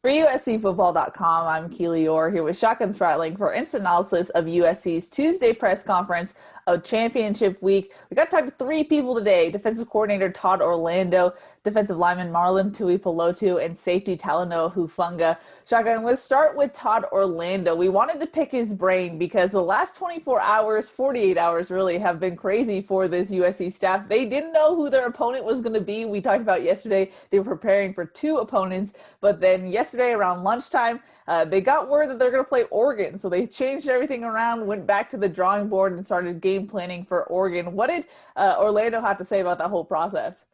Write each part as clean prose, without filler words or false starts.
For USCFootball.com, I'm Keely Eure here with Shotgun Spratling for instant analysis of USC's Tuesday press conference of championship week. We got to talk to three people today: defensive coordinator Todd Orlando, defensive lineman Marlon Tuipulotu, and safety Talanoa Hufanga. Shotgun, I'm going to start with Todd Orlando. We wanted to pick his brain because the last 24 hours, 48 hours really, have been crazy for this USC staff. They didn't know who their opponent was going to be. We talked about yesterday they were preparing for two opponents, but then yesterday around lunchtime, they got word that they're going to play Oregon. So they changed everything around, went back to the drawing board, and started game planning for Oregon. What did Orlando have to say about that whole process?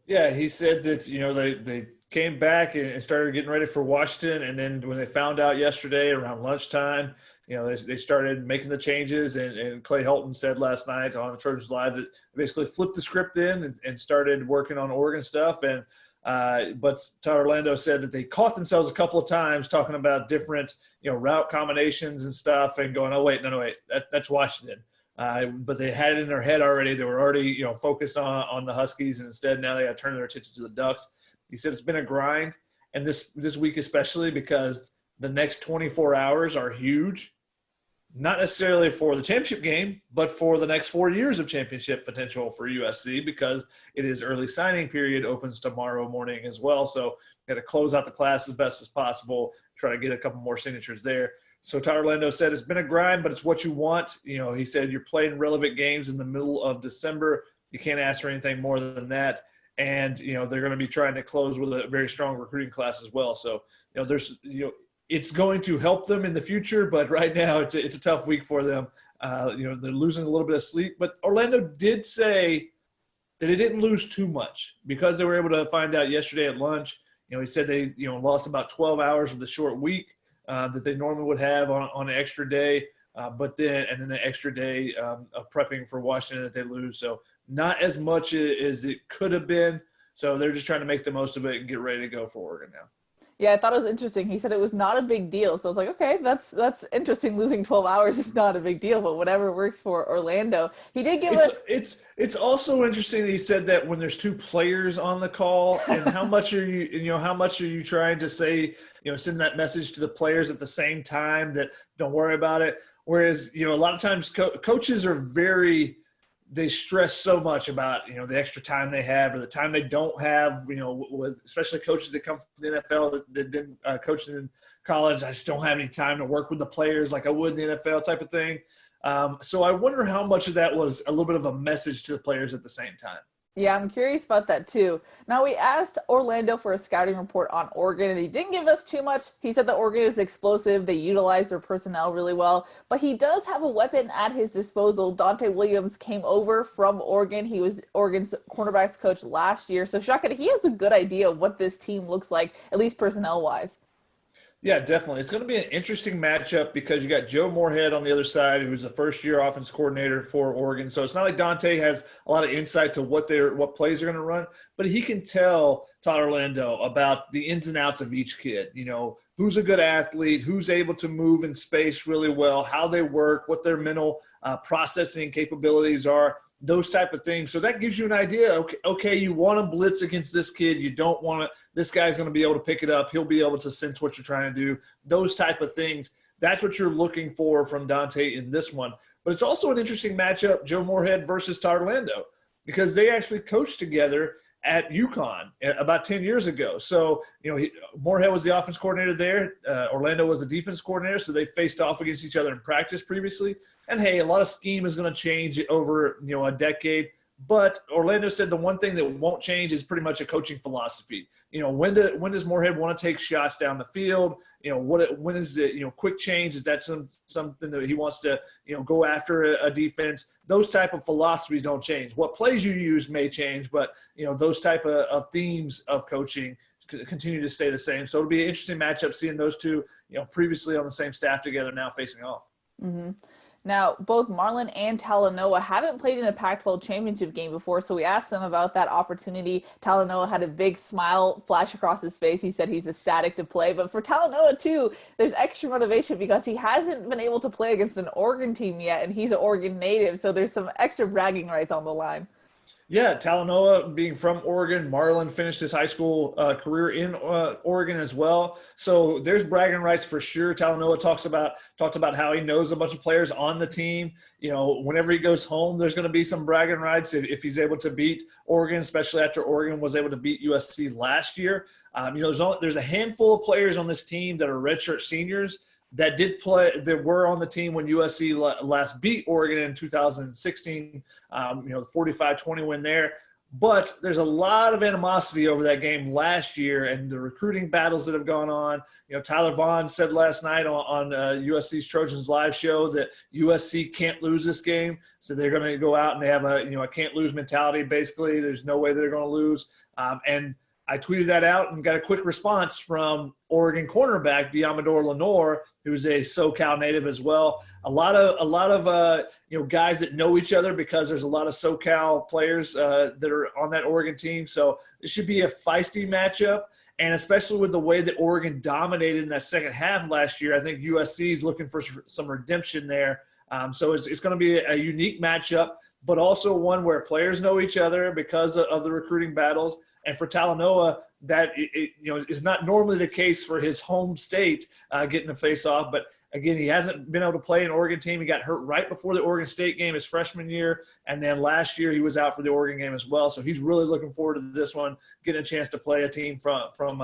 Yeah, he said that, they came back and started getting ready for Washington. And then when they found out yesterday around lunchtime, they started making the changes. And Clay Helton said last night on Trojans Live that basically flipped the script in and started working on Oregon stuff. And but Todd Orlando said that they caught themselves a couple of times talking about different, route combinations and stuff and going, oh, wait, no, that's Washington. But they had it in their head already. They were already, focused on the Huskies, and instead now they got to turn their attention to the Ducks. He said it's been a grind, and this week especially because the next 24 hours are huge, not necessarily for the championship game, but for the next 4 years of championship potential for USC because it is early signing period, opens tomorrow morning as well. So got to close out the class as best as possible, try to get a couple more signatures there. So Todd Orlando said it's been a grind, but it's what you want. He said you're playing relevant games in the middle of December. You can't ask for anything more than that. And, they're going to be trying to close with a very strong recruiting class as well. So, it's going to help them in the future, but right now it's a tough week for them. They're losing a little bit of sleep. But Orlando did say that they didn't lose too much because they were able to find out yesterday at lunch. He said they, lost about 12 hours of the short week that they normally would have on an extra day, but then an extra day of prepping for Washington that they lose. So not as much as it could have been. So they're just trying to make the most of it and get ready to go for Oregon now. Yeah, I thought it was interesting. He said it was not a big deal. So I was like, okay, that's interesting. Losing 12 hours is not a big deal, but whatever works for Orlando. He did give us it's also interesting that he said that when there's two players on the call, and how much are you trying to say, send that message to the players at the same time that don't worry about it. Whereas, a lot of times coaches are they stress so much about, the extra time they have or the time they don't have, with especially coaches that come from the NFL that didn't coach in college. I just don't have any time to work with the players like I would in the NFL type of thing. So I wonder how much of that was a little bit of a message to the players at the same time. Yeah, I'm curious about that too. Now, we asked Orlando for a scouting report on Oregon, and he didn't give us too much. He said that Oregon is explosive. They utilize their personnel really well, but he does have a weapon at his disposal. Dante Williams came over from Oregon. He was Oregon's cornerbacks coach last year. So, Shaka, he has a good idea of what this team looks like, at least personnel-wise. Yeah, definitely. It's going to be an interesting matchup because you got Joe Moorhead on the other side, who's a first-year offense coordinator for Oregon. So it's not like Dante has a lot of insight to what plays they're going to run, but he can tell Todd Orlando about the ins and outs of each kid. Who's a good athlete, who's able to move in space really well, how they work, what their mental processing capabilities are. Those type of things. So that gives you an idea. Okay, you want to blitz against this kid. You don't want to. This guy's going to be able to pick it up. He'll be able to sense what you're trying to do. Those type of things. That's what you're looking for from Dante in this one. But it's also an interesting matchup, Joe Moorhead versus Todd Orlando, because they actually coached together at UConn about 10 years ago. So, Moorhead was the offense coordinator there. Orlando was the defense coordinator. So they faced off against each other in practice previously. And, hey, a lot of scheme is going to change over, a decade. But Orlando said the one thing that won't change is pretty much a coaching philosophy. When does Moorhead want to take shots down the field? When is it, quick change? Is that something that he wants to, go after a defense? Those type of philosophies don't change. What plays you use may change, but, those type of themes of coaching continue to stay the same. So it'll be an interesting matchup seeing those two, previously on the same staff together now facing off. Mm-hmm. Now, both Marlon and Talanoa haven't played in a Pac-12 championship game before, so we asked them about that opportunity. Talanoa had a big smile flash across his face. He said he's ecstatic to play. But for Talanoa, too, there's extra motivation because he hasn't been able to play against an Oregon team yet, and he's an Oregon native, so there's some extra bragging rights on the line. Yeah, Talanoa, being from Oregon, Marlon finished his high school career in Oregon as well. So there's bragging rights for sure. Talanoa talked about how he knows a bunch of players on the team. You know, whenever he goes home, there's going to be some bragging rights if he's able to beat Oregon, especially after Oregon was able to beat USC last year. You know, there's a handful of players on this team that are redshirt seniors that did play, that were on the team when USC last beat Oregon in 2016, you know, the 45-20 win there. But there's a lot of animosity over that game last year and the recruiting battles that have gone on. You know, Tyler Vaughn said last night on USC's Trojans live show that USC can't lose this game. So they're going to go out and they have a can't lose mentality. Basically, there's no way they're going to lose. And I tweeted that out and got a quick response from Oregon cornerback Diamador Lenore, who's a SoCal native as well. A lot of guys that know each other because there's a lot of SoCal players that are on that Oregon team. So it should be a feisty matchup. And especially with the way that Oregon dominated in that second half last year, I think USC is looking for some redemption there. So it's going to be a unique matchup, but also one where players know each other because of the recruiting battles. And for Talanoa, that is not normally the case for his home state getting a face-off. But, again, he hasn't been able to play an Oregon team. He got hurt right before the Oregon State game his freshman year. And then last year he was out for the Oregon game as well. So he's really looking forward to this one, getting a chance to play a team from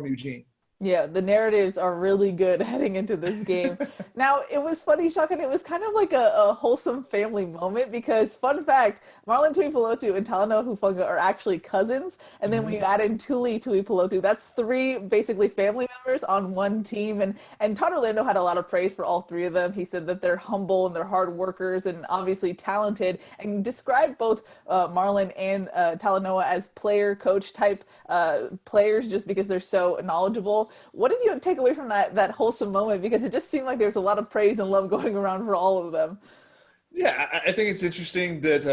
Eugene. Yeah, the narratives are really good heading into this game. Now, it was funny, Shotgun, it was kind of like a wholesome family moment because, fun fact, Marlon Tuipulotu and Talanoa Hufanga are actually cousins. And then when you add in Tuipulotu, that's three basically family members on one team. And Todd Orlando had a lot of praise for all three of them. He said that they're humble and they're hard workers and obviously talented, and described both Marlon and Talanoa as player-coach type players just because they're so knowledgeable. What did you take away from that wholesome moment? Because it just seemed like there's a lot of praise and love going around for all of them. Yeah, I think it's interesting that,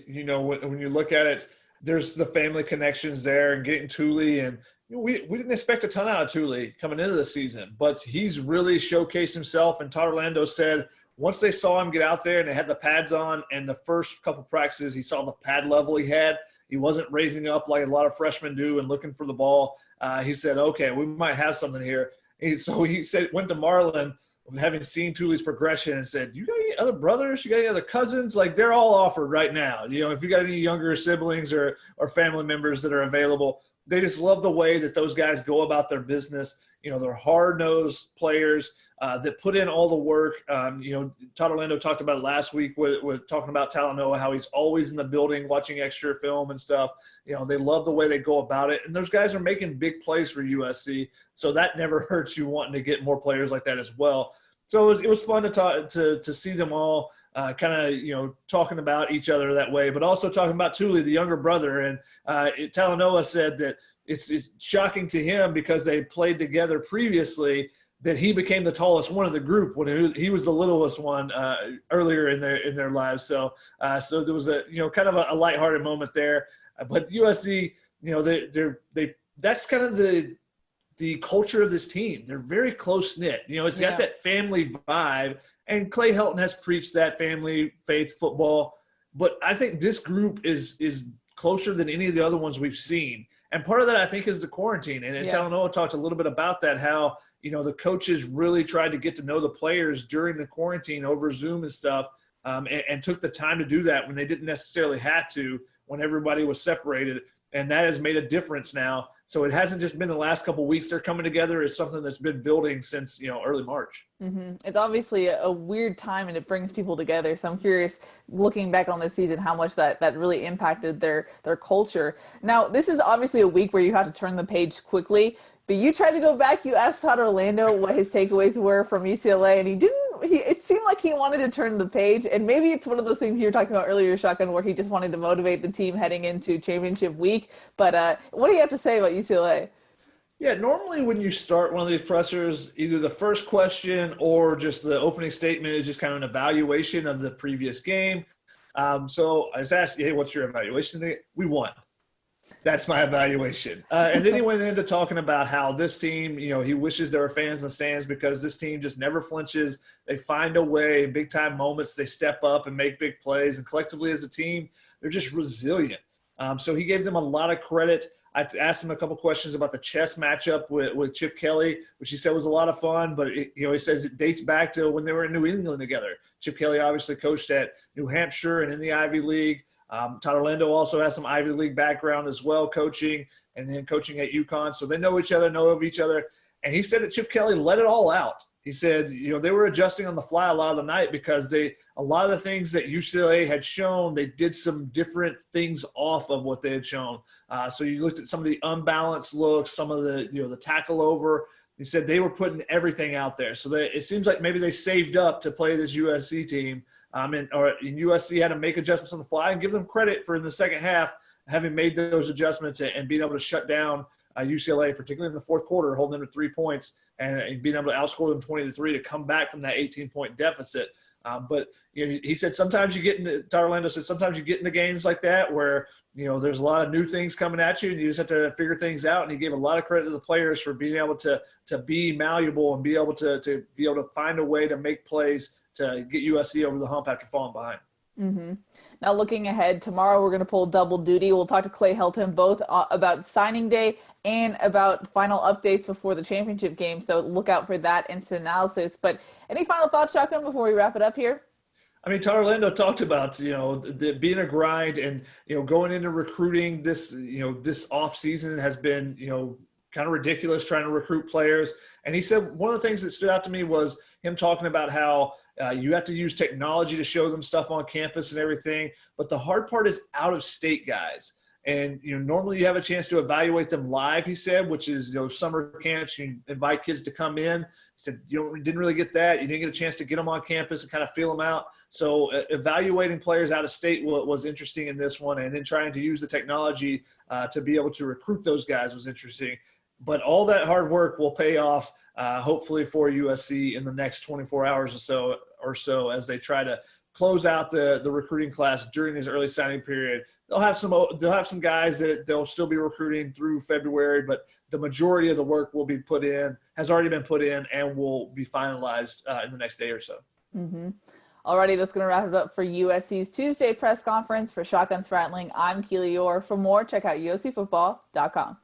when you look at it, there's the family connections there and getting Thule. And we didn't expect a ton out of Thule coming into the season, but he's really showcased himself. And Todd Orlando said once they saw him get out there and they had the pads on and the first couple practices, he saw the pad level he had. He wasn't raising up like a lot of freshmen do and looking for the ball. He said, okay, we might have something here. So he said, went to Marlon, having seen Thule's progression, and said, you got any other brothers? You got any other cousins? Like, they're all offered right now. You know, if you got any younger siblings or family members that are available, they just love the way that those guys go about their business. You know, they're hard-nosed players that put in all the work. Todd Orlando talked about it last week with talking about Talanoa, how he's always in the building watching extra film and stuff. You know, they love the way they go about it. And those guys are making big plays for USC, so that never hurts you wanting to get more players like that as well. So it was fun to see them all talking about each other that way, but also talking about Thule, the younger brother. And Talanoa said that it's shocking to him because they played together previously that he became the tallest one of the group when he was the littlest one earlier in their lives. So there was a kind of a lighthearted moment there. But USC, that's kind of the culture of this team. They're very close knit. It's got that family vibe, and Clay Helton has preached that family faith football. But I think this group is closer than any of the other ones we've seen. And part of that, I think, is the quarantine. And Talanoa talked a little bit about that, how, the coaches really tried to get to know the players during the quarantine over Zoom and stuff, and took the time to do that when they didn't necessarily have to, when everybody was separated. And that has made a difference now. So it hasn't just been the last couple of weeks they're coming together. It's something that's been building since, early March. Mm-hmm. It's obviously a weird time and it brings people together. So I'm curious, looking back on this season, how much that really impacted their culture. Now, this is obviously a week where you have to turn the page quickly, but you tried to go back. You asked Todd Orlando what his takeaways were from UCLA, and he didn't. It seemed like he wanted to turn the page, and maybe it's one of those things you were talking about earlier, Shotgun, where he just wanted to motivate the team heading into championship week. But what do you have to say about UCLA? Yeah, normally when you start one of these pressers, either the first question or just the opening statement is just kind of an evaluation of the previous game. So I just asked, hey, what's your evaluation? We won. That's my evaluation. And then he went into talking about how this team, he wishes there were fans in the stands because this team just never flinches. They find a way, big time moments, they step up and make big plays. And collectively as a team, they're just resilient. So he gave them a lot of credit. I asked him a couple questions about the chess matchup with Chip Kelly, which he said was a lot of fun. But he says it dates back to when they were in New England together. Chip Kelly obviously coached at New Hampshire and in the Ivy League. Todd Orlando also has some Ivy League background as well, coaching and then coaching at UConn. So they know each other, know of each other. And he said that Chip Kelly let it all out. He said, they were adjusting on the fly a lot of the night because a lot of the things that UCLA had shown, they did some different things off of what they had shown. So you looked at some of the unbalanced looks, some of the, the tackle over. He said they were putting everything out there. So it seems like maybe they saved up to play this USC team. And USC had to make adjustments on the fly, and give them credit for in the second half having made those adjustments and being able to shut down UCLA, particularly in the fourth quarter, holding them to 3 points and being able to outscore them 20-3 to come back from that 18-point deficit. But he said sometimes Todd Orlando said sometimes you get into games like that where there's a lot of new things coming at you and you just have to figure things out. And he gave a lot of credit to the players for being able to be malleable and be able to find a way to make plays to get USC over the hump after falling behind. Mm-hmm. Now, looking ahead, tomorrow we're going to pull double duty. We'll talk to Clay Helton both about signing day and about final updates before the championship game. So look out for that instant analysis. But any final thoughts, Shotgun, before we wrap it up here? I mean, Todd Orlando talked about, being a grind and, going into recruiting this off season has been, kind of ridiculous trying to recruit players. And he said one of the things that stood out to me was him talking about how you have to use technology to show them stuff on campus and everything. But the hard part is out-of-state guys. And, normally you have a chance to evaluate them live, he said, which is, summer camps. You invite kids to come in. He said you didn't really get that. You didn't get a chance to get them on campus and kind of feel them out. So evaluating players out of state was interesting in this one. And then trying to use the technology to be able to recruit those guys was interesting. But all that hard work will pay off, hopefully, for USC in the next 24 hours or so as they try to close out the recruiting class during this early signing period. They'll have some guys that they'll still be recruiting through February, but the majority of the work has already been put in, and will be finalized in the next day or so. Mm-hmm. Alrighty, that's going to wrap it up for USC's Tuesday press conference. For Shotgun Spratling, I'm Keely Eure. For more, check out USCfootball.com.